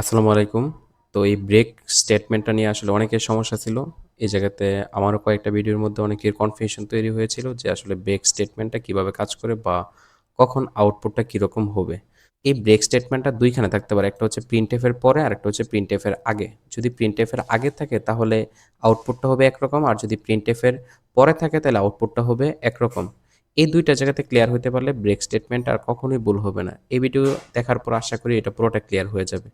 আসসালামু আলাইকুম। তো এই ব্রেক স্টেটমেন্টটা নিয়ে আসলে অনেকের সমস্যা ছিল। এই জায়গাতে আমারও কয়েকটা ভিডিওর মধ্যে অনেকের কনফিউশন তৈরি হয়েছিল যে আসলে ব্রেক স্টেটমেন্টটা কিভাবে কাজ করে বা কখন আউটপুটটা কিরকম হবে। এই ব্রেক স্টেটমেন্টটা ২ খানে থাকতে পারে। একটা হচ্ছে প্রিন্টএফ এর পরে আরেকটা হচ্ছে প্রিন্টএফ এর আগে। যদি প্রিন্টএফ এর আগে থাকে তাহলে আউটপুটটা হবে একরকম, আর যদি প্রিন্টএফ এর পরে থাকে তাহলে আউটপুটটা হবে একরকম। এই ২ টা জায়গাতে ক্লিয়ার হইতে পারলে ব্রেক স্টেটমেন্ট আর কখনোই ভুল হবে না। এই ভিডিও দেখার পর আশা করি এটা পুরোটা ক্লিয়ার হয়ে যাবে।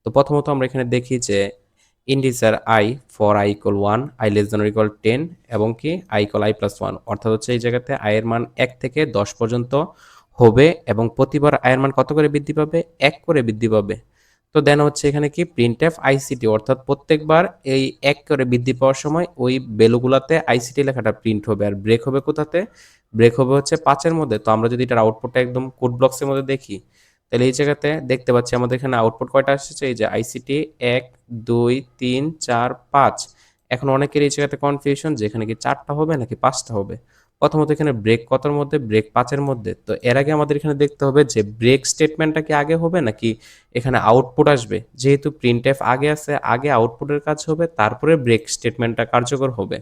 তো প্রথমত আমরা এখানে দেখি যে integer i for i equal 1, i less than or equal 10 এবং কি i ইকুয়াল i প্লাস 1, অর্থাৎ হচ্ছে এই জায়গাতে i এর মান 1 থেকে 10 পর্যন্ত হবে এবং প্রতিবার i এর মান কত করে বৃদ্ধি পাবে? 1 করে বৃদ্ধি পাবে। তো দেন হচ্ছে এখানে কি প্রিন্টএফ আইসিটি, অর্থাৎ প্রত্যেকবার এই 1 করে বৃদ্ধি পাওয়ার সময় ওই ভ্যালুগুলাতে আইসিটি লেখাটা প্রিন্ট হবে। আর ব্রেক হবে কোথাতে? ব্রেক হবে হচ্ছে 5 এর মধ্যে। তো আমরা যদি এটার আউটপুটটা একদম কোড ব্লকসের মধ্যে দেখি, তাহলে এই জায়গাতে দেখতে পাচ্ছি আমাদের এখানে আউটপুট কয়টা আসছে, এই যে আইসিটি 1 2 3 4 5। এখন অনেকের এই জায়গাতে কনফিউশন যে এখানে কি 4টা হবে নাকি 5টা হবে। প্রথমত এখানে ব্রেক কতর মধ্যে? ব্রেক 5 এর মধ্যে। তো এর আগে আমাদের এখানে দেখতে হবে যে ব্রেক স্টেটমেন্টটা কি আগে হবে নাকি এখানে আউটপুট আসবে। যেহেতু প্রিন্টএফ আগে আছে, আগে আউটপুটের কাজ হবে, তারপরে ব্রেক স্টেটমেন্টটা কার্যকর হবে।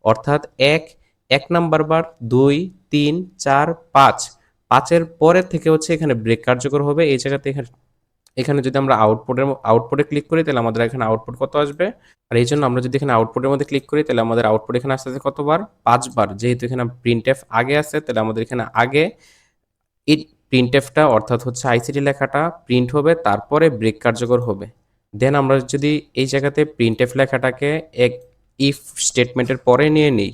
অর্থাৎ 1 নাম্বার বার, 2 3 4 5, 5 এর পরে থেকে হচ্ছে এখানে ব্রেক কার্যকর হবে। এই জায়গাতে এখানে এখানে যদি আমরা আউটপুটে ক্লিক করি তাহলে আমাদের এখানে আউটপুট কত আসবে? আর এইজন্য আমরা যদি এখানে আউটপুটের মধ্যে ক্লিক করি তাহলে আমাদের আউটপুট এখানে আসতেছে কতবার? 5 বার। যেহেতু এখানে প্রিন্টএফ আগে আছে তাহলে আমাদের এখানে আগে এই প্রিন্টএফটা অর্থাৎ হচ্ছে আইসিটি লেখাটা প্রিন্ট হবে, তারপরে ব্রেক কার্যকর হবে। দেন আমরা যদি এই জায়গাতে প্রিন্টএফ লেখাটাকে এক ইফ স্টেটমেন্টের পরে নিয়ে নিই,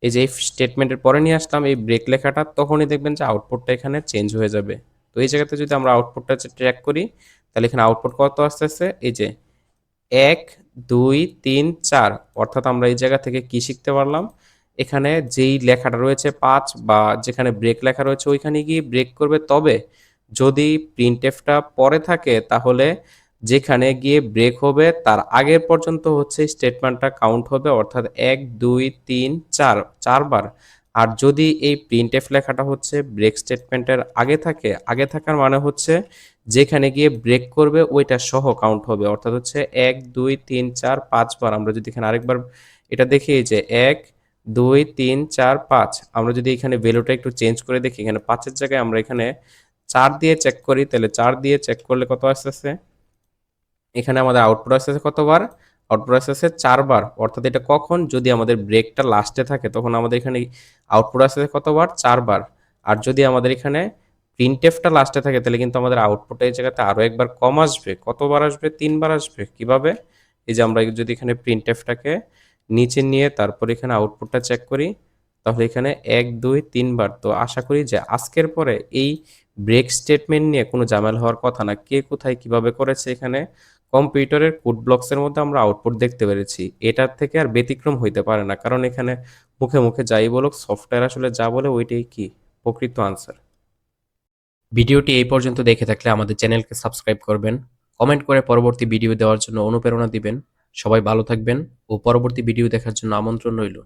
এই যে ইফ স্টেটমেন্টের পরে নিয়ে আসলাম এই ব্রেক লেখাটা, তখনই দেখবেন যে আউটপুটটা এখানে চেঞ্জ হয়ে যাবে। তো এই জায়গাতে যদি আমরা আউটপুটটা ট্র্যাক করি তাহলে এখানে আউটপুট কত আসতেছে? এই যে 1 2 3 4, অর্থাৎ আমরা এই জায়গা থেকে কি শিখতে পারলাম? এখানে যেই লেখাটা রয়েছে 5 বা যেখানে ব্রেক লেখা রয়েছে ওইখানে গিয়ে ব্রেক করবে। তবে যদি প্রিন্টএফটা পরে থাকে তাহলে যেখানে গিয়ে ব্রেক হবে তার আগের পর্যন্ত হচ্ছে স্টেটমেন্টটা কাউন্ট হবে, অর্থাৎ 1 2 3 4 4 বার। আর যদি এই প্রিন্টএফ লেখাটা হচ্ছে ব্রেক স্টেটমেন্টের আগে থাকে, আগে থাকার মানে হচ্ছে যেখানে গিয়ে ব্রেক করবে ওইটা সহ কাউন্ট হবে, অর্থাৎ হচ্ছে 1 2 3 4 5 বার। আমরা যদি এখানে আরেকবার এটা দেখি, যে 1 2 3 4 5, আমরা যদি এখানে ভ্যালুটা একটু চেঞ্জ করে দেখি, এখানে 5 এর জায়গায় আমরা এখানে 4 দিয়ে চেক করি, তাহলে 4 দিয়ে চেক করলে কত আসতেছে? এখানে আমাদের আউটপুট আসতেছে কতবার? আউটপুট আসতেছে 4 বার। অর্থাৎ এটা কখন? যদি আমাদের ব্রেকটা লাস্টে থাকে তখন আমাদের এখানে আউটপুট আসতেছে কতবার? 4 বার। আর যদি আমাদের এখানে প্রিন্টএফটা লাস্টে থাকে তাহলে কিন্তু আমাদের আউটপুট এই জায়গাতে আরো একবার কম আসবে। কতবার আসবে? 3 বার আসবে। কিভাবে? এই যে আমরা যদি এখানে প্রিন্টএফটাকে নিচে নিয়ে তারপর এখানে আউটপুটটা চেক করি, তাহলে এখানে 1 2 3 বার। তো আশা করি যে আজকের পরে এই ব্রেক স্টেটমেন্ট নিয়ে কোনো ঝামেলা হওয়ার কথা না। কে কোথায় কিভাবে করেছে এখানে কম্পিউটারের কোড ব্লকসের মধ্যে আমরা আউটপুট দেখতে পেরেছি। এটার থেকে আর ব্যতিক্রম হইতে পারে না। কারণ এখানে মুখে মুখে যাই বলুক, সফটওয়্যার আসলে যা বলে ওইটাই কি প্রকৃত আনসার। ভিডিওটি এই পর্যন্ত দেখে থাকলে আমাদের চ্যানেলকে সাবস্ক্রাইব করবেন, কমেন্ট করে পরবর্তী ভিডিও দেওয়ার জন্য অনুপ্রেরণা দিবেন। সবাই ভালো থাকবেন ও পরবর্তী ভিডিও দেখার জন্য আমন্ত্রণ রইল।